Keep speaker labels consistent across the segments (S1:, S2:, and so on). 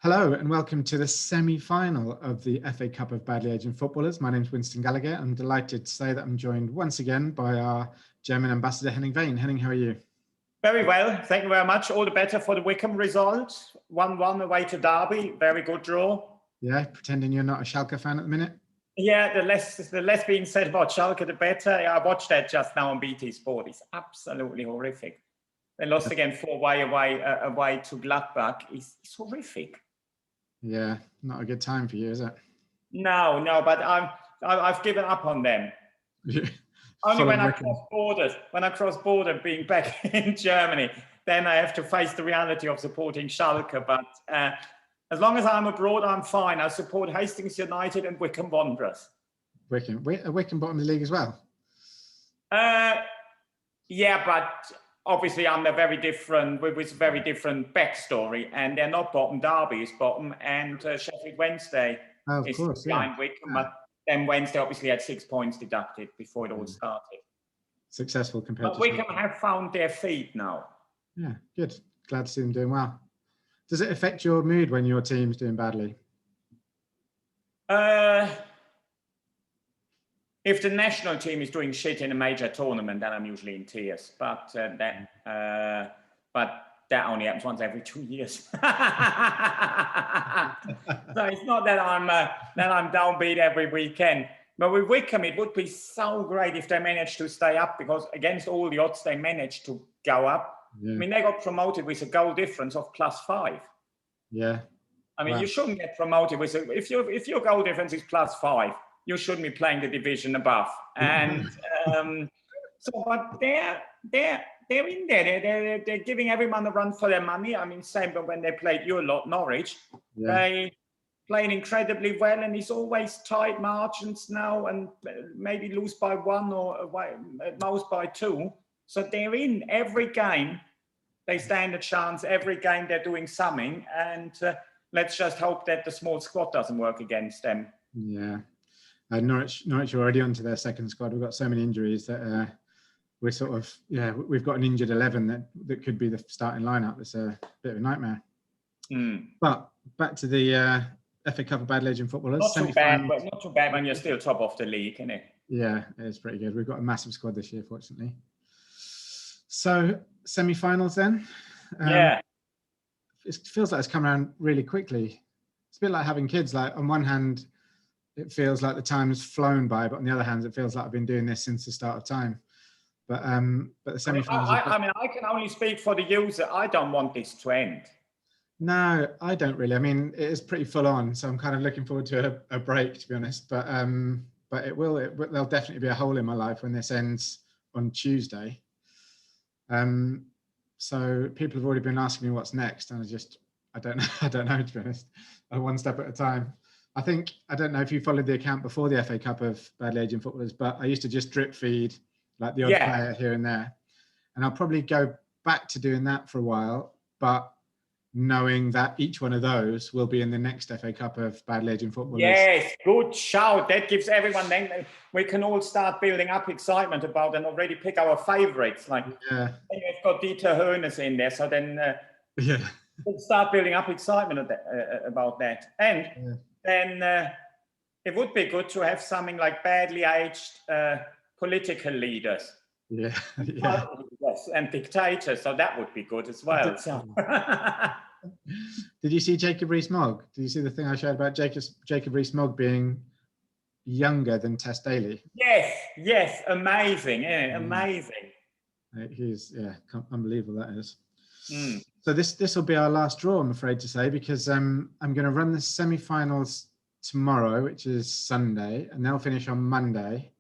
S1: Hello and welcome to the semi-final of the FA Cup of Badly Aging Footballers. My name is Winston Gallagher. I'm delighted to say that I'm joined once again by our German ambassador, Henning Wehn. Henning, how are you?
S2: Very well, thank you very much. All the better for the Wycombe result. 1-1 away to Derby, very good draw.
S1: Yeah, pretending you're not a Schalke fan at the minute?
S2: Yeah, the less being said about Schalke, the better. Yeah, I watched that just now on BT Sport. It's absolutely horrific. They lost again 4-1 away to Gladbach. It's horrific.
S1: Yeah, not a good time for you, is it?
S2: No, but I've given up on them. Only when I cross borders, being back in Germany, then I have to face the reality of supporting Schalke. But as long as I'm abroad, I'm fine. I support Hastings United and Wycombe Wanderers.
S1: Wycombe bottom of the league as well?
S2: Yeah, but obviously I'm a very different backstory, and they're not bottom. Derby is bottom, and Sheffield Wednesday is behind Wycombe. But then Wednesday obviously had 6 points deducted before it all started.
S1: Successful compared
S2: to Wycombe have found their feet now.
S1: Yeah, good. Glad to see them doing well. Does it affect your mood when your team's doing badly?
S2: If the national team is doing shit in a major tournament, then I'm usually in tears. But that only happens once every 2 years. So it's not that I'm downbeat every weekend. But with Wycombe, it would be so great if they managed to stay up, because against all the odds, they managed to go up. Yeah. I mean, they got promoted with a goal difference of +5.
S1: Yeah.
S2: I mean, you shouldn't get promoted with if your goal difference is +5, you shouldn't be playing the division above. And but they're in there. They're giving everyone a run for their money. I mean, same when they played your lot, Norwich. Yeah. They playing incredibly well, and it's always tight margins now, and maybe lose by 1 or at most by 2. So they're in every game. They stand a chance every game. They're doing something, and let's just hope that the small squad doesn't work against them.
S1: Yeah, Norwich are already onto their second squad. We've got so many injuries that we're sort of we've got an injured 11 that could be the starting lineup. It's a bit of a nightmare. But back to the FA Cup of Badly Aging Footballers.
S2: Not too bad, but not too bad when you're still top of the league, isn't it?
S1: Yeah, it's pretty good. We've got a massive squad this year, fortunately. So semi-finals then. It feels like it's come around really quickly. It's a bit like having kids. Like on one hand, it feels like the time's flown by, but on the other hand, it feels like I've been doing this since the start of time. But the semi-finals.
S2: I mean, I can only speak for the user. I don't want this to end.
S1: No, I don't really. I mean, it is pretty full on, so I'm kind of looking forward to a break, to be honest. But there'll definitely be a hole in my life when this ends on Tuesday. So people have already been asking me what's next, and I don't know, to be honest. One step at a time. I don't know if you followed the account before the FA Cup of Badly Aging Footballers, but I used to just drip feed like the odd player here and there, and I'll probably go back to doing that for a while, but knowing that each one of those will be in the next FA Cup of Badly Aging Footballers.
S2: Yes, good shout. That gives everyone, then we can all start building up excitement about and already pick our favourites. Like, you've got Dieter Hoeneß in there, so then we'll start building up excitement about that. And then it would be good to have something like badly aged political leaders.
S1: Yeah.
S2: Yes, and dictators, so that would be good as well.
S1: Did you see Jacob Rees-Mogg? Did you see the thing I shared about Jacob Rees-Mogg being younger than Tess Daly?
S2: Yes, amazing, amazing.
S1: He's unbelievable, that is. So this will be our last draw, I'm afraid to say, because I'm going to run the semi-finals tomorrow, which is Sunday, and they'll finish on Monday,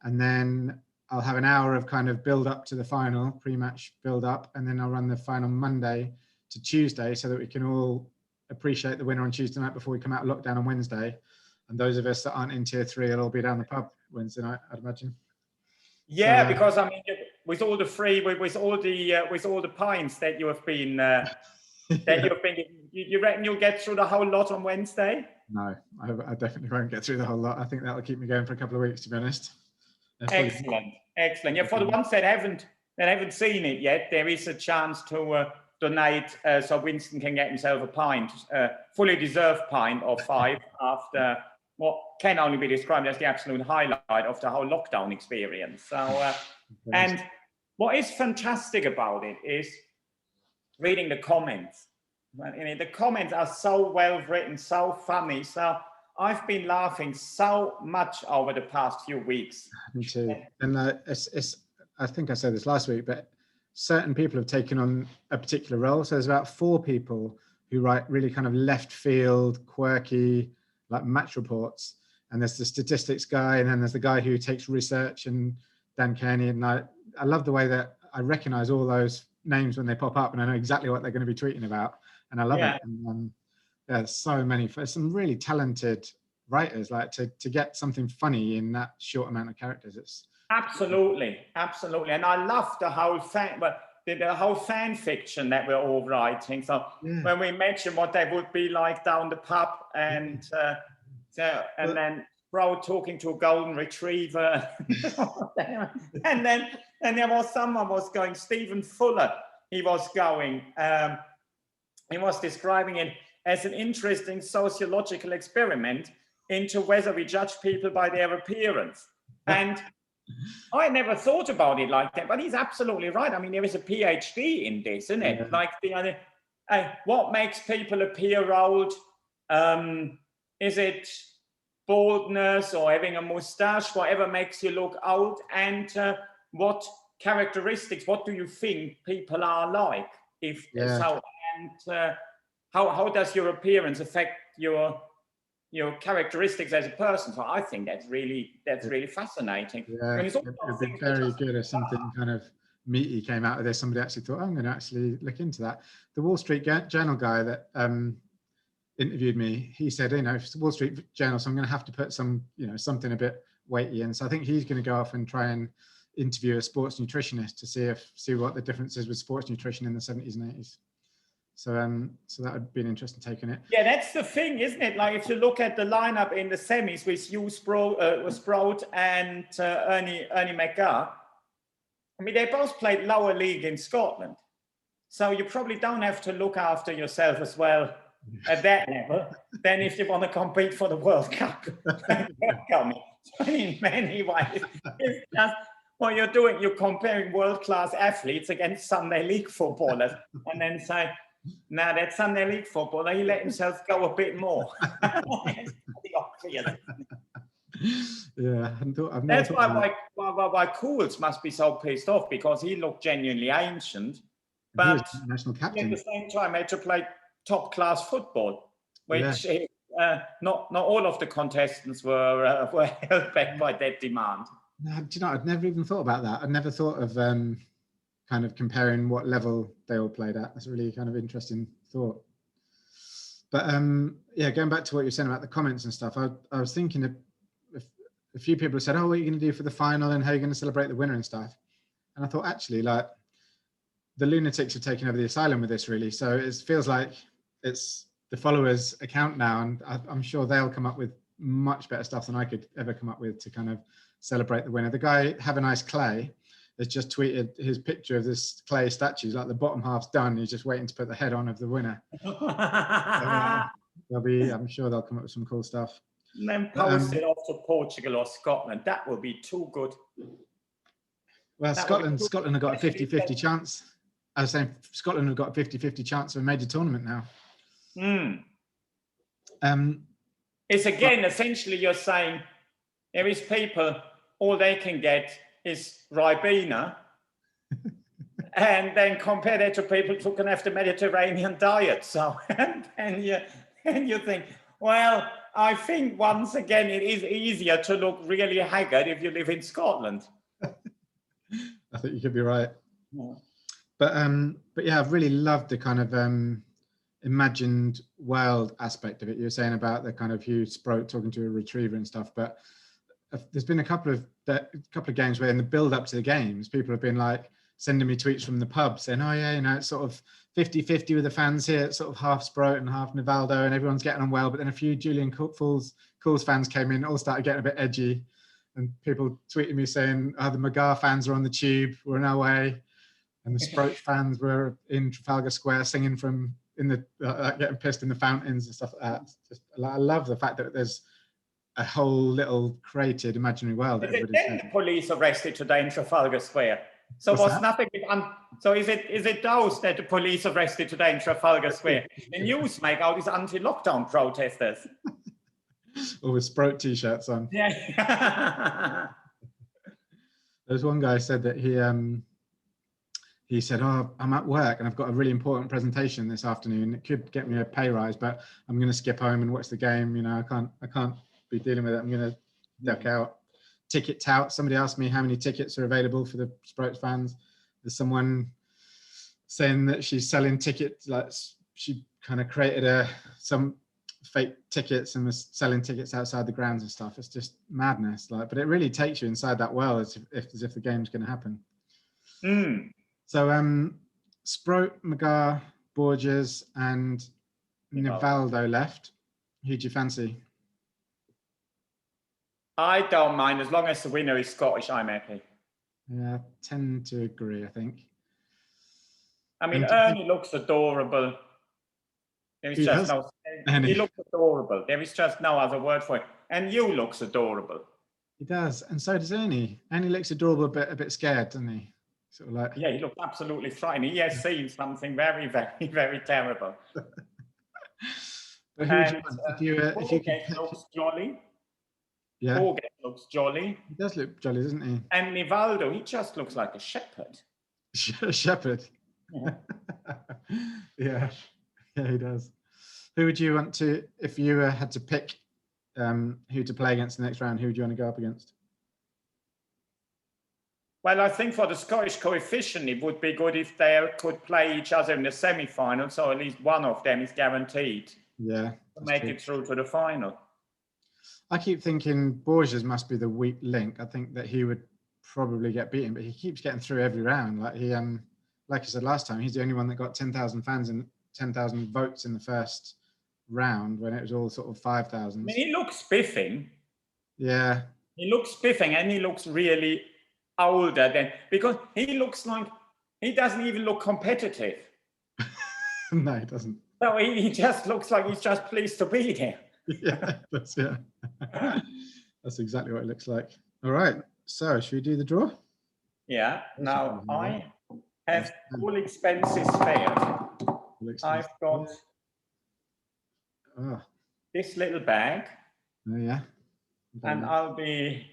S1: and then I'll have an hour of kind of build up to the final, pre-match build up, and then I'll run the final Monday to Tuesday so that we can all appreciate the winner on Tuesday night before we come out of lockdown on Wednesday. And those of us that aren't in tier 3 will all be down the pub Wednesday night, I'd imagine.
S2: Yeah, so, because I mean, with all the the pints that you have been, you reckon you'll get through the whole lot on Wednesday?
S1: No, I definitely won't get through the whole lot. I think that'll keep me going for a couple of weeks, to be honest.
S2: Excellent. Yeah, for the ones that haven't seen it yet, there is a chance to donate so Winston can get himself a pint, fully deserved pint of 5 after what can only be described as the absolute highlight of the whole lockdown experience. So, and what is fantastic about it is reading the comments. The comments are so well written, so funny. So I've been laughing so much over the past few weeks.
S1: Me too. And I think I said this last week, but certain people have taken on a particular role. So there's about 4 people who write really kind of left field, quirky, like match reports. And there's the statistics guy, and then there's the guy who takes research, and Dan Kearney. And I love the way that I recognize all those names when they pop up, and I know exactly what they're going to be tweeting about. And I love it. And there's so many, some really talented writers, like to get something funny in that short amount of characters. It's absolutely.
S2: And I love the whole the whole fan fiction that we're all writing. So when we mention what they would be like down the pub, and then Bro talking to a golden retriever, and then there was someone was going, Stephen Fuller. He was describing it as an interesting sociological experiment into whether we judge people by their appearance. And I never thought about it like that, but he's absolutely right. I mean, there is a PhD in this, isn't it? Like what makes people appear old? Is it baldness or having a mustache? Whatever makes you look old? And what characteristics? What do you think people are like? If so, and how does your appearance affect your characteristics as a person? So I think that's really fascinating.
S1: Yeah, it'd be very good if something kind of meaty came out of this. Somebody actually thought, I'm going to actually look into that. The Wall Street Journal guy that interviewed me, he said, it's the Wall Street Journal, so I'm going to have to put some, something a bit weighty in. So I think he's going to go off and try and interview a sports nutritionist to see what the difference is with sports nutrition in the 70s and 80s. So that would be an interesting take on it.
S2: Yeah, that's the thing, isn't it? Like if you look at the lineup in the semis with Hugh Sprout and Ernie McGar, I mean, they both played lower league in Scotland. So you probably don't have to look after yourself as well at that level than if you want to compete for the World Cup. In many ways, it's just what you're doing. You're comparing world-class athletes against Sunday League footballers, and then say, now that Sunday League footballer, he let himself go a bit more.
S1: Yeah,
S2: that's why Cools must be so pissed off, because he looked genuinely ancient, but
S1: national captain.
S2: At the same time had to play top-class football, which not all of the contestants were held back by that demand.
S1: No, do you know, I'd never even thought about that. I'd never thought of kind of comparing what level they all played at. That's a really kind of interesting thought. But going back to what you're saying about the comments and stuff, I was thinking of a few people said, oh, what are you going to do for the final and how are you going to celebrate the winner and stuff? And I thought, actually, like, the lunatics have taken over the asylum with this, really. So it feels like it's the followers' account now, and I'm sure they'll come up with much better stuff than I could ever come up with to kind of celebrate the winner. The guy, Have a Nice Clay, has just tweeted his picture of this clay statue. Like the bottom half's done. He's just waiting to put the head on of the winner. I'm sure they'll come up with some cool stuff.
S2: And then post it off to Portugal or Scotland. That would be too good.
S1: Well, Scotland have got a 50-50 chance. I was saying Scotland have got a 50-50 chance of a major tournament now.
S2: It's again, essentially you're saying there is people, all they can get is Ribena, and then compare that to people who can have the Mediterranean diet. So, and you think, well, I think once again it is easier to look really haggard if you live in Scotland.
S1: I think you could be right. Yeah. But yeah, I've really loved the kind of imagined world aspect of it. You were saying about the kind of Hugh Sprout talking to a retriever and stuff, but there's been a couple of games where in the build up to the games, people have been like sending me tweets from the pub saying, oh yeah, it's sort of 50-50 with the fans here. It's sort of half Sprout and half Nivaldo, and everyone's getting on well. But then a few Julian Cools fans came in, all started getting a bit edgy, and people tweeting me saying, the McGar fans are on the tube, we're in our way. And the Sproat fans were in Trafalgar Square singing from in the getting pissed in the fountains and stuff like that. Just, I love the fact that there's a whole little created imaginary world.
S2: Is it then the police arrested today in Trafalgar Square? So
S1: What's
S2: was
S1: that?
S2: nothing. So is it those that the police arrested today in Trafalgar Square? The news make out these anti-lockdown protesters.
S1: Or with Sproat t-shirts on.
S2: Yeah.
S1: There's one guy said that he said, "Oh, I'm at work and I've got a really important presentation this afternoon. It could get me a pay rise, but I'm going to skip home and watch the game. You know, I can't be dealing with it. I'm going to duck out." Ticket tout. Somebody asked me how many tickets are available for the Sproats fans. There's someone saying that she's selling tickets, like she kind of created some fake tickets and was selling tickets outside the grounds and stuff. It's just madness. Like, but it really takes you inside that world as if the game's going to happen. So Sproat, Magar, Borges, and Nivaldo left. Who do you fancy?
S2: I don't mind as long as the winner is Scottish. I'm happy.
S1: Yeah, I tend to agree. I think.
S2: I mean, Ernie looks adorable. There is just no. He looks adorable. There is just no other word for it. And you looks adorable.
S1: He does, and so does Ernie. Ernie looks adorable, a bit scared, doesn't he? Sort of like.
S2: Yeah, he looks absolutely frightened. He has seen something very, very, very terrible.
S1: But who if you could
S2: looks jolly.
S1: Yeah.
S2: Borges looks jolly.
S1: He does look jolly, doesn't he?
S2: And Nivaldo, he just looks like a shepherd.
S1: Shepherd.
S2: Yeah.
S1: Yeah, he does. Who would you want to, if you had to pick who to play against the next round, who would you want to go up against?
S2: Well, I think for the Scottish coefficient, it would be good if they could play each other in the semi-final, so at least one of them is guaranteed
S1: to
S2: make it through to the final.
S1: I keep thinking Borges must be the weak link. I think that he would probably get beaten, but he keeps getting through every round. Like he, like I said last time, he's the only one that got 10,000 fans and 10,000 votes in the first round when it was all sort of 5,000.
S2: I mean, he looks spiffing.
S1: Yeah.
S2: He looks spiffing, and he looks really older than, because he looks like he doesn't even look competitive.
S1: No, he doesn't.
S2: No, he just looks like he's just pleased to be there.
S1: Yeah, that's exactly what it looks like. All right, so should we do the draw?
S2: Yeah. Now I have all expenses spared. I've got this little bag.
S1: Oh yeah.
S2: And I'll be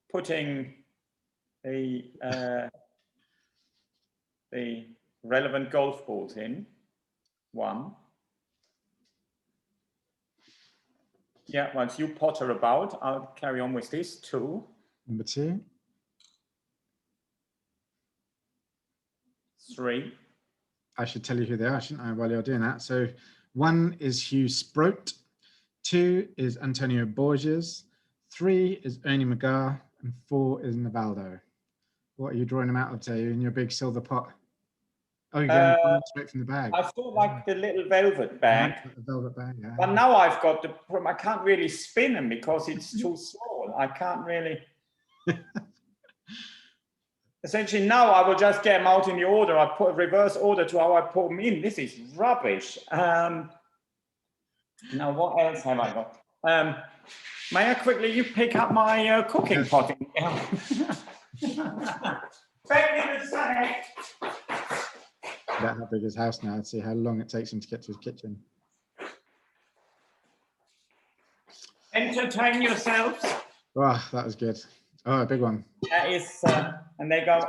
S2: putting the relevant golf balls in. One. Yeah, once you potter about, I'll carry on with this. Two.
S1: Number two.
S2: Three.
S1: I should tell you who they are, shouldn't I, while you're doing that? So 1 is Hugh Sproat, 2 is Antonio Borges, 3 is Ernie Magar, and 4 is Nivaldo. What are you drawing them out of, Taylor, in your big silver pot? Oh, you're going straight from the bag.
S2: I still like the little velvet bag.
S1: The velvet bag, yeah.
S2: But now I've got the problem. I can't really spin them because it's too small. I can't really. Essentially, now I will just get them out in the order. I put a reverse order to how I put them in. This is rubbish. Now, what else have I got? May I quickly, you pick up my cooking pot?
S1: That how big his house now, and see how long it takes him to get to his kitchen.
S2: Entertain yourselves.
S1: Oh, that was good. Oh, a big one.
S2: That is, and they go.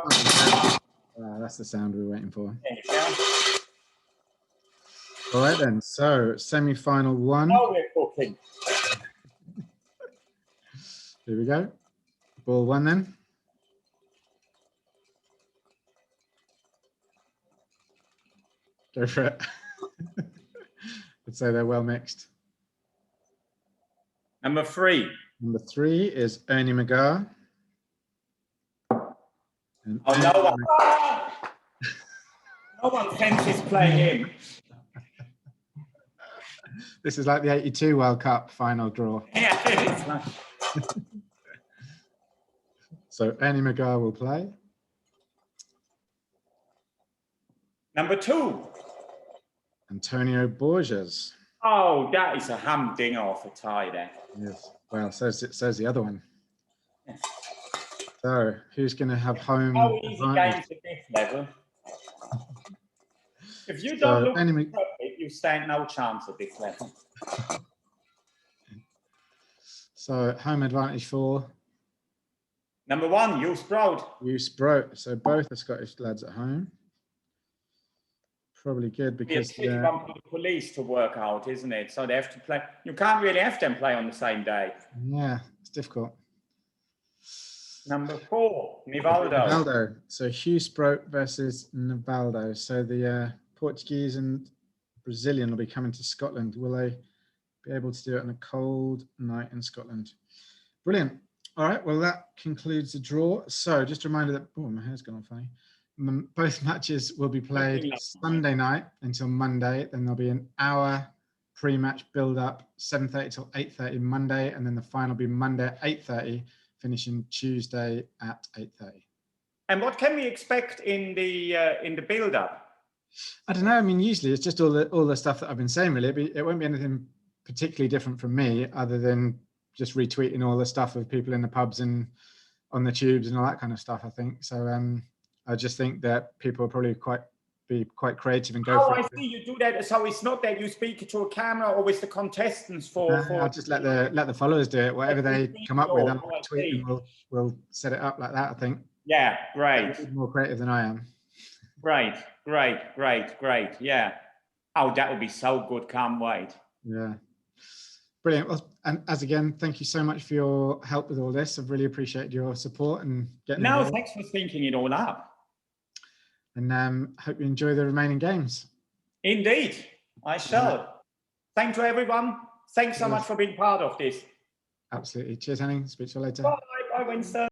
S1: That's the sound we were waiting for.
S2: There you go.
S1: All right then, so semi-final 1.
S2: Now we're cooking.
S1: Here we go. Ball 1 then. Go for it. I'd say they're well mixed.
S2: Number 3.
S1: Number 3 is Ernie Magar. And
S2: no one fancies playing him.
S1: This is like the 82 World Cup final draw.
S2: Yeah, it is.
S1: So Ernie Magar will play.
S2: Number 2.
S1: Antonio Borges.
S2: Oh, that is a humdinger of a tie there.
S1: Yes. Well, says the other one. So who's going to have home
S2: How easy
S1: advantage?
S2: games at this level. If you
S1: So,
S2: don't look
S1: anyway,
S2: perfect, you stand no chance at this level.
S1: So home advantage for
S2: Number 1, you Sprout.
S1: you Sprout. So both the Scottish lads at home. Probably good because
S2: It's tricky one for the police to work out, isn't it? So they have to play. You can't really have them play on the same day.
S1: yeah, it's difficult.
S2: Number 4, Nivaldo.
S1: Nivaldo. So Hugh Sprout versus Nivaldo. So the Portuguese and Brazilian will be coming to Scotland. Will they be able to do it on a cold night in Scotland? Brilliant. All right. Well, that concludes the draw. So just a reminder that my hair's gone all funny. Both matches will be played Sunday night until Monday. Then there'll be an hour pre-match build-up, 7:30 till 8:30 Monday, and then the final will be Monday at 8:30, finishing Tuesday at 8:30.
S2: And what can we expect in the build-up?
S1: I don't know. I mean, usually it's just all the stuff that I've been saying. Really, it won't be anything particularly different from me, other than just retweeting all the stuff of people in the pubs and on the tubes and all that kind of stuff. I think so. I just think that people will probably be quite creative and go for it.
S2: I see you do that. So it's not that you speak to a camera or with the contestants for.
S1: I'll just let the followers do it. Whatever they come up with, I'll tweet and we'll set it up like that. I think.
S2: Yeah, great.
S1: They're more creative than I am.
S2: Great. Yeah. Oh, that would be so good. Can't wait.
S1: Yeah. Brilliant. Well, and as again, thank you so much for your help with all this. I've really appreciated your support and getting involved.
S2: Thanks for thinking it all up.
S1: And hope you enjoy the remaining games.
S2: Indeed, I shall. Thanks to everyone. Thanks so much for being part of this.
S1: Absolutely. Cheers, Henning. Speak to you later.
S2: Bye, Winston.